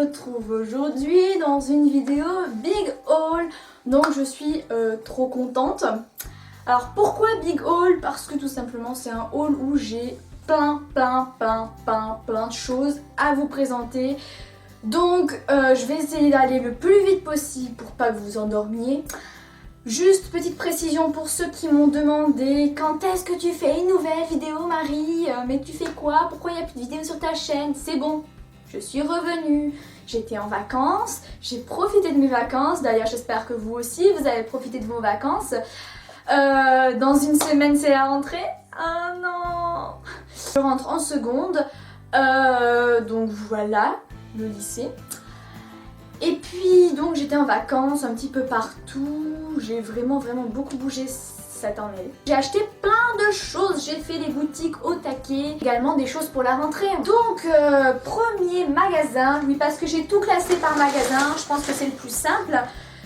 retrouve aujourd'hui dans une vidéo Big Haul. Donc je suis trop contente. Alors pourquoi Big Haul? Parce que tout simplement c'est un haul où j'ai plein de choses à vous présenter. Donc je vais essayer d'aller le plus vite possible pour pas que vous endormiez. Juste petite précision pour ceux qui m'ont demandé quand est-ce que tu fais une nouvelle vidéo Marie, mais tu fais quoi? Pourquoi il n'y a plus de vidéos sur ta chaîne? C'est bon, je suis revenue, j'étais en vacances, j'ai profité de mes vacances, d'ailleurs j'espère que vous aussi vous avez profité de vos vacances. Dans une semaine c'est la rentrée. Ah non, je rentre en seconde, donc voilà le lycée. Et puis donc j'étais en vacances un petit peu partout, j'ai vraiment beaucoup bougé cette année. J'ai acheté plein de choses, j'ai fait des boutiques au taquet, également des choses pour la rentrée. Donc premier magasin, oui parce que j'ai tout classé par magasin, je pense que c'est le plus simple.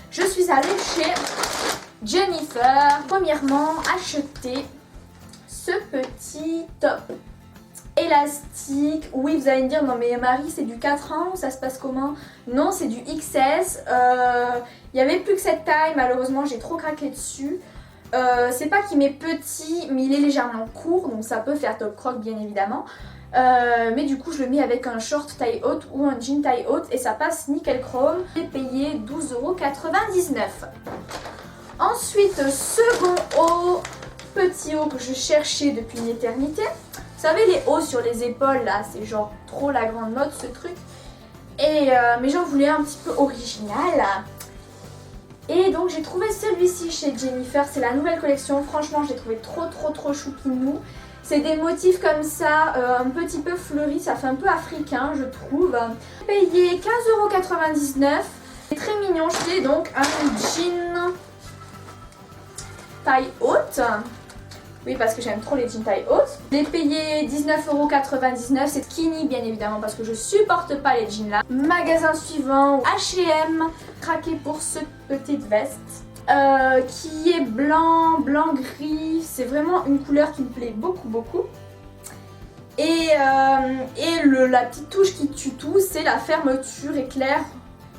Je suis allée chez Jennifer, premièrement acheter ce petit top élastique. Oui, vous allez me dire non mais Marie c'est du 4 ans, ça se passe comment? Non, c'est du XS. Il n'y avait plus que cette taille, malheureusement j'ai trop craqué dessus. C'est pas qu'il m'est petit, mais il est légèrement court, donc ça peut faire top croc bien évidemment. Mais du coup je le mets avec un short taille haute ou un jean taille haute et ça passe nickel chrome. J'ai payé 12,99 €. Ensuite, second haut, petit haut que je cherchais depuis une éternité. Vous savez les hauts sur les épaules là, c'est genre trop la grande mode ce truc. Et mais j'en voulais un petit peu original. Et donc j'ai trouvé celui-ci chez Jennifer, c'est la nouvelle collection. Franchement, je l'ai trouvé trop choupinou. C'est des motifs comme ça, un petit peu fleuris, ça fait un peu africain je trouve. J'ai payé 15,99 €. C'est très mignon, j'ai donc un jean taille haute. Oui, parce que j'aime trop les jeans taille haute. Je l'ai payé 19,99 €. C'est skinny bien évidemment parce que je supporte pas les jeans là. Magasin suivant, H&M. Craqué pour cette petite veste qui est blanc gris. C'est vraiment une couleur qui me plaît beaucoup. Et la petite touche qui tue tout, c'est la fermeture éclair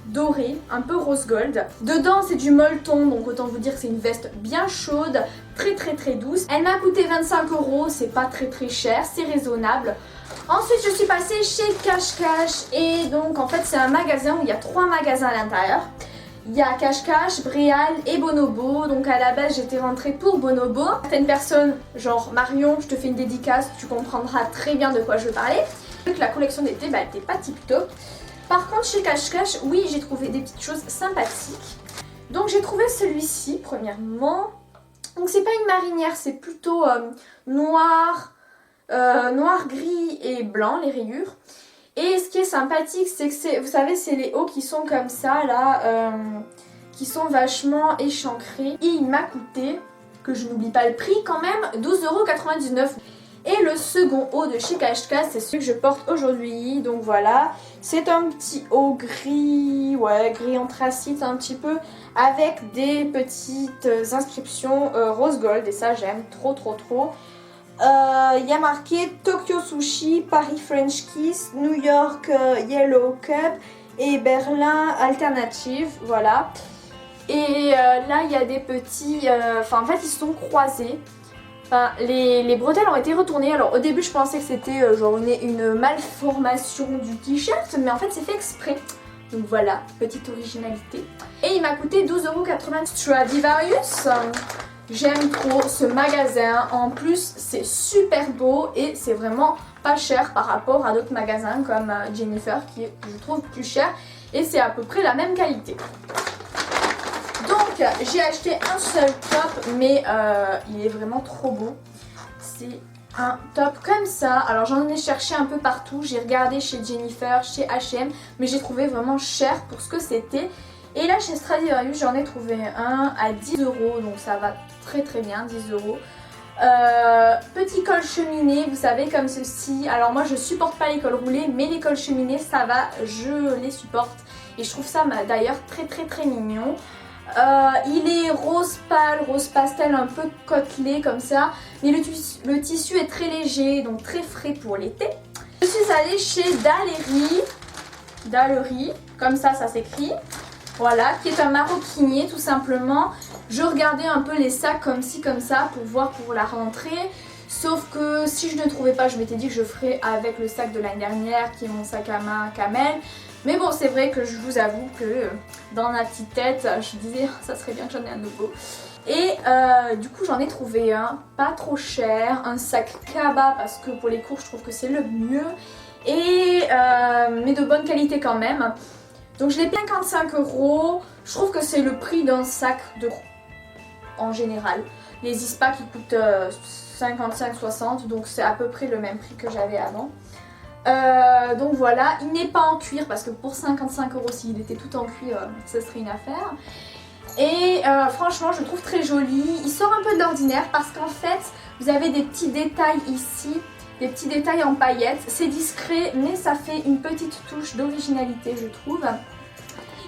doré, un peu rose gold. Dedans c'est du molleton, donc autant vous dire que c'est une veste bien chaude, très douce. Elle m'a coûté 25 €, c'est pas très cher, c'est raisonnable. Ensuite je suis passée chez Cash Cash et donc en fait c'est un magasin où il y a 3 magasins à l'intérieur. Il y a Cash Cash, Bréal et Bonobo. Donc à la base j'étais rentrée pour Bonobo. Certaines personnes, genre Marion, je te fais une dédicace, tu comprendras très bien de quoi je veux parler. La collection d'été, elle était pas tip top. Par contre chez Cash Cash, oui j'ai trouvé des petites choses sympathiques. Donc j'ai trouvé celui-ci premièrement. Donc c'est pas une marinière, c'est plutôt noir, gris et blanc les rayures. Et ce qui est sympathique c'est que vous savez c'est les hauts qui sont comme ça là, qui sont vachement échancrés. Et il m'a coûté, que je n'oublie pas le prix quand même, 12,99 €. Et le second haut de chez Cash Cash, c'est celui que je porte aujourd'hui. Donc voilà, c'est un petit haut gris, ouais, gris anthracite un petit peu, avec des petites inscriptions rose gold. Et ça, j'aime trop. Il y a marqué Tokyo Sushi, Paris French Kiss, New York Yellow Cup et Berlin Alternative. Voilà. Et là, il y a des petits... en fait, ils se sont croisés. Enfin, les bretelles ont été retournées. Alors au début je pensais que c'était genre une malformation du t-shirt, mais en fait c'est fait exprès. Donc voilà, petite originalité. Et il m'a coûté 12,80 €. Stradivarius, j'aime trop ce magasin. En plus c'est super beau et c'est vraiment pas cher par rapport à d'autres magasins comme Jennifer qui est, je trouve, plus cher. Et c'est à peu près la même qualité. Donc j'ai acheté un seul top, mais il est vraiment trop beau. C'est un top comme ça. Alors j'en ai cherché un peu partout. J'ai regardé chez Jennifer, chez H&M, mais j'ai trouvé vraiment cher pour ce que c'était. Et là chez Stradivarius j'en ai trouvé un à 10 €, donc ça va très bien, 10 €. Petit col cheminé, vous savez comme ceci. Alors moi je supporte pas les cols roulés, mais les cols cheminés ça va, je les supporte. Et je trouve ça d'ailleurs très mignon. Il est rose pâle, rose pastel, un peu côtelé comme ça. Mais le tissu est très léger, donc très frais pour l'été. Je suis allée chez Daleri. d'Alerie, comme ça s'écrit. Voilà, qui est un maroquinier tout simplement. Je regardais un peu les sacs comme ci comme ça pour voir pour la rentrée. Sauf que si je ne trouvais pas, je m'étais dit que je ferais avec le sac de l'année dernière qui est mon sac à main Camel. Mais bon, c'est vrai que je vous avoue que dans ma petite tête, je disais ça serait bien que j'en ai un nouveau. Et du coup j'en ai trouvé un, pas trop cher, un sac Kaba parce que pour les cours je trouve que c'est le mieux. Et mais de bonne qualité quand même. Donc je l'ai payé 55 €. Je trouve que c'est le prix d'un sac de en général. Les ISPA qui coûtent 55-60, donc c'est à peu près le même prix que j'avais avant. Donc voilà, il n'est pas en cuir parce que pour 55 € s'il était tout en cuir, ce serait une affaire. Et franchement je le trouve très joli. Il sort un peu de l'ordinaire parce qu'en fait vous avez des petits détails ici. Des petits détails en paillettes, c'est discret mais ça fait une petite touche d'originalité je trouve.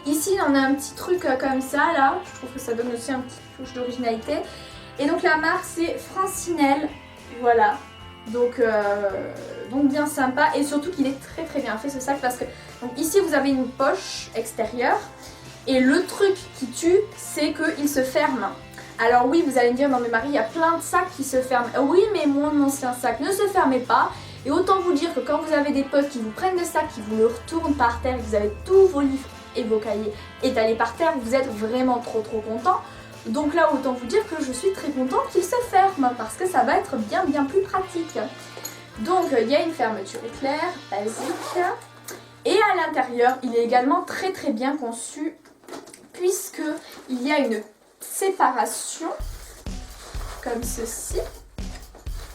Ici on a un petit truc comme ça là, je trouve que ça donne aussi une petite touche d'originalité. Et donc la marque c'est Francinelle, voilà. Donc bien sympa et surtout qu'il est très très bien fait ce sac parce que donc ici vous avez une poche extérieure et le truc qui tue c'est qu'il se ferme. Alors oui, vous allez me dire, non mais Marie, il y a plein de sacs qui se ferment. Oui, mais mon ancien sac ne se fermait pas. Et autant vous dire que quand vous avez des potes qui vous prennent le sac, qui vous le retournent par terre, et que vous avez tous vos livres et vos cahiers étalés par terre, vous êtes vraiment trop content. Donc là, autant vous dire que je suis très contente qu'il se ferme, parce que ça va être bien plus pratique. Donc il y a une fermeture éclair, basique. Et à l'intérieur, il est également très bien conçu, puisque il y a une séparation comme ceci,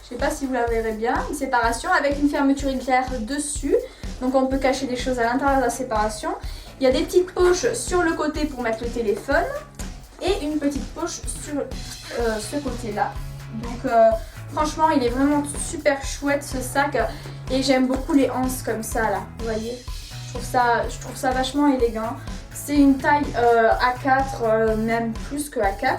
je sais pas si vous la verrez bien, une séparation avec une fermeture éclair dessus, donc on peut cacher des choses à l'intérieur de la séparation. Il y a des petites poches sur le côté pour mettre le téléphone et une petite poche sur ce côté là. Donc franchement il est vraiment super chouette ce sac et j'aime beaucoup les anses comme ça là, vous voyez, je trouve ça vachement élégant. C'est une taille A4, même plus que A4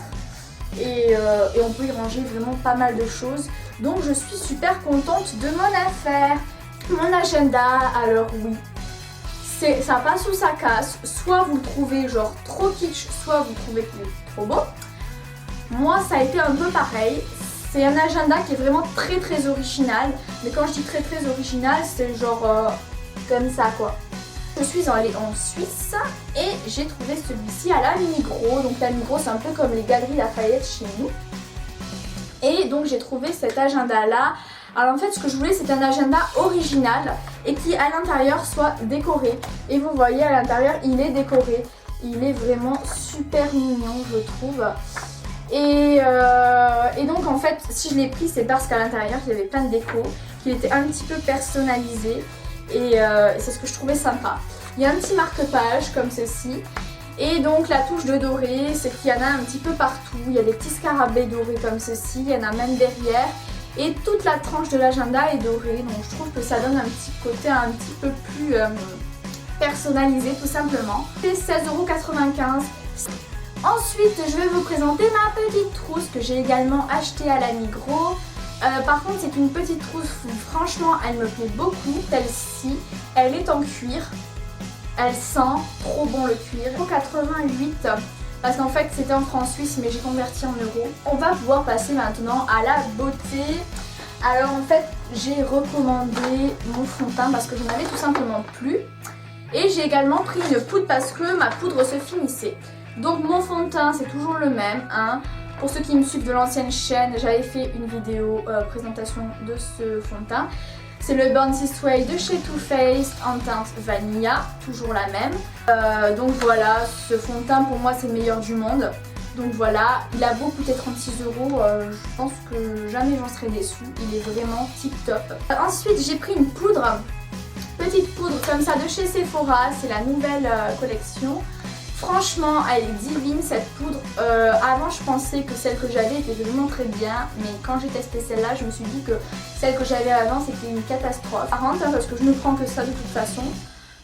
et on peut y ranger vraiment pas mal de choses. Donc je suis super contente de mon affaire. Mon agenda, alors oui, ça passe ou ça casse. Soit vous le trouvez genre trop kitsch, soit vous trouvez qu'il est trop beau. Moi ça a été un peu pareil. C'est un agenda qui est vraiment très original. Mais quand je dis très original, c'est genre comme ça quoi. Je suis allée en Suisse et j'ai trouvé celui-ci à la Migros. Donc la Migros c'est un peu comme les Galeries Lafayette chez nous. Et donc j'ai trouvé cet agenda là. Alors en fait ce que je voulais c'est un agenda original et qui à l'intérieur soit décoré. Et vous voyez à l'intérieur il est décoré. Il est vraiment super mignon je trouve. Et donc en fait si je l'ai pris c'est parce qu'à l'intérieur il y avait plein de déco, qu'il était un petit peu personnalisé. Et c'est ce que je trouvais sympa. Il y a un petit marque-page comme ceci. Et donc la touche de doré, c'est qu'il y en a un petit peu partout. Il y a des petits scarabées dorés comme ceci, il y en a même derrière. Et toute la tranche de l'agenda est dorée. Donc je trouve que ça donne un petit côté un petit peu plus personnalisé tout simplement. C'est 16,95 €. Ensuite je vais vous présenter ma petite trousse que j'ai également achetée à la Migros. Par contre c'est une petite trousse, franchement elle me plaît beaucoup, celle-ci, elle est en cuir, elle sent trop bon le cuir, 88 parce qu'en fait c'était en francs suisses mais j'ai converti en euros. On va pouvoir passer maintenant à la beauté. Alors en fait j'ai recommandé mon fond de teint parce que je n'en avais tout simplement plus et j'ai également pris une poudre parce que ma poudre se finissait. Donc mon fond de teint c'est toujours le même, hein. Pour ceux qui me suivent de l'ancienne chaîne, j'avais fait une vidéo présentation de ce fond de teint. C'est le Born This Way de chez Too Faced en teinte Vanilla, toujours la même. Donc voilà, ce fond de teint pour moi c'est le meilleur du monde. Donc voilà, il a beau coûter 36 €, je pense que jamais j'en serai déçue. Il est vraiment tip top. Ensuite j'ai pris une poudre, petite poudre comme ça de chez Sephora, c'est la nouvelle collection. Franchement, elle est divine cette poudre. Avant, je pensais que celle que j'avais était vraiment très bien, mais quand j'ai testé celle-là, je me suis dit que celle que j'avais avant, c'était une catastrophe. Parce que je ne prends que ça de toute façon.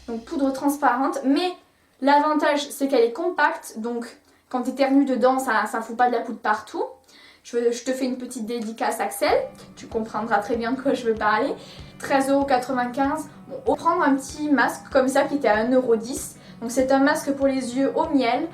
Donc poudre transparente, mais l'avantage, c'est qu'elle est compacte, donc quand tu éternues dedans, ça fout pas de la poudre partout. Je te fais une petite dédicace Axel, tu comprendras très bien de quoi je veux parler. 13,95 €. Bon, prendre un petit masque comme ça qui était à 1,10 €. Donc c'est un masque pour les yeux au miel.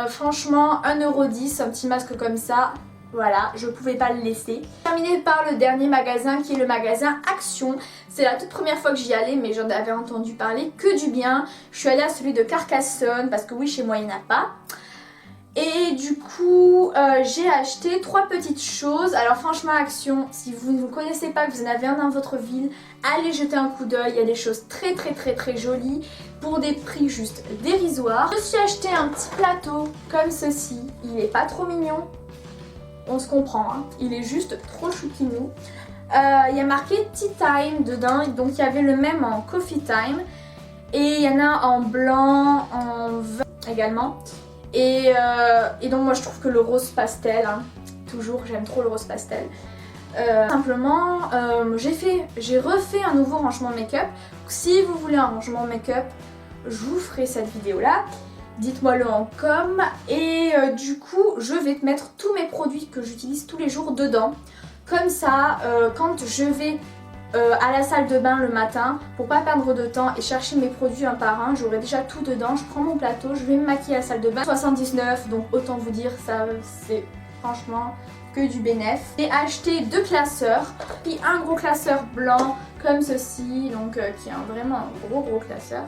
Franchement 1,10 €, un petit masque comme ça. Voilà, je pouvais pas le laisser. Terminé par le dernier magasin qui est le magasin Action. C'est la toute première fois que j'y allais mais j'en avais entendu parler que du bien. Je suis allée à celui de Carcassonne parce que oui, chez moi il n'y en a pas. Et du coup, j'ai acheté 3 petites choses. Alors franchement, Action, si vous ne connaissez pas, que vous en avez un dans votre ville, allez jeter un coup d'œil. Il y a des choses très jolies pour des prix juste dérisoires. Je me suis acheté un petit plateau comme ceci. Il est pas trop mignon. On se comprend, hein. Il est juste trop chouquinou. Il y a marqué Tea Time dedans, donc il y avait le même en Coffee Time. Et il y en a en blanc, en vert également. Et donc moi je trouve que le rose pastel, hein, toujours j'aime trop le rose pastel. Simplement, j'ai refait un nouveau rangement make-up. Si vous voulez un rangement make-up, je vous ferai cette vidéo là. Dites-moi le en com. Et du coup, je vais te mettre tous mes produits que j'utilise tous les jours dedans. Comme ça, quand je vais à la salle de bain le matin, pour pas perdre de temps et chercher mes produits un par un, j'aurai déjà tout dedans. Je prends mon plateau, je vais me maquiller à la salle de bain. 79, donc autant vous dire, ça c'est franchement que du bénéf. J'ai acheté 2 classeurs, puis un gros classeur blanc comme ceci, donc qui est vraiment un gros classeur.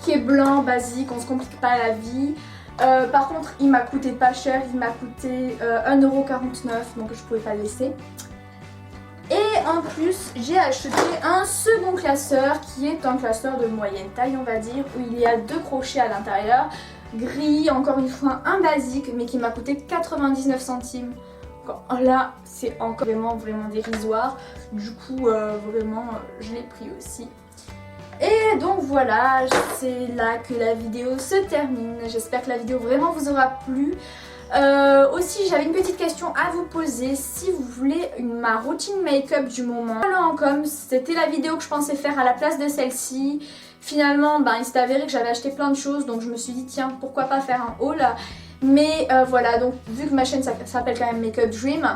Qui est blanc, basique, on se complique pas la vie. Par contre, il m'a coûté pas cher, il m'a coûté 1,49 €, donc je pouvais pas le laisser. Et en plus, j'ai acheté un second classeur qui est un classeur de moyenne taille, on va dire, où il y a 2 crochets à l'intérieur. Gris, encore une fois, un basique, mais qui m'a coûté 99 centimes. Là, c'est encore vraiment dérisoire. Du coup, vraiment, je l'ai pris aussi. Et donc voilà, c'est là que la vidéo se termine. J'espère que la vidéo vraiment vous aura plu. Aussi, j'avais une petite question à vous poser. Si vous voulez ma routine make-up du moment, comme c'était la vidéo que je pensais faire à la place de celle-ci. Finalement, il s'est avéré que j'avais acheté plein de choses, donc je me suis dit tiens, pourquoi pas faire un haul. Mais voilà, donc vu que ma chaîne s'appelle quand même Make-up Dream,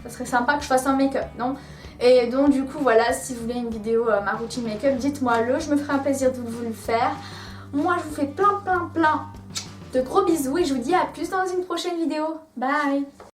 ça serait sympa que je fasse un make-up, non? Et donc du coup voilà, si vous voulez une vidéo ma routine make-up, dites-moi le, je me ferai un plaisir de vous le faire. Moi je vous fais plein de gros bisous et je vous dis à plus dans une prochaine vidéo. Bye!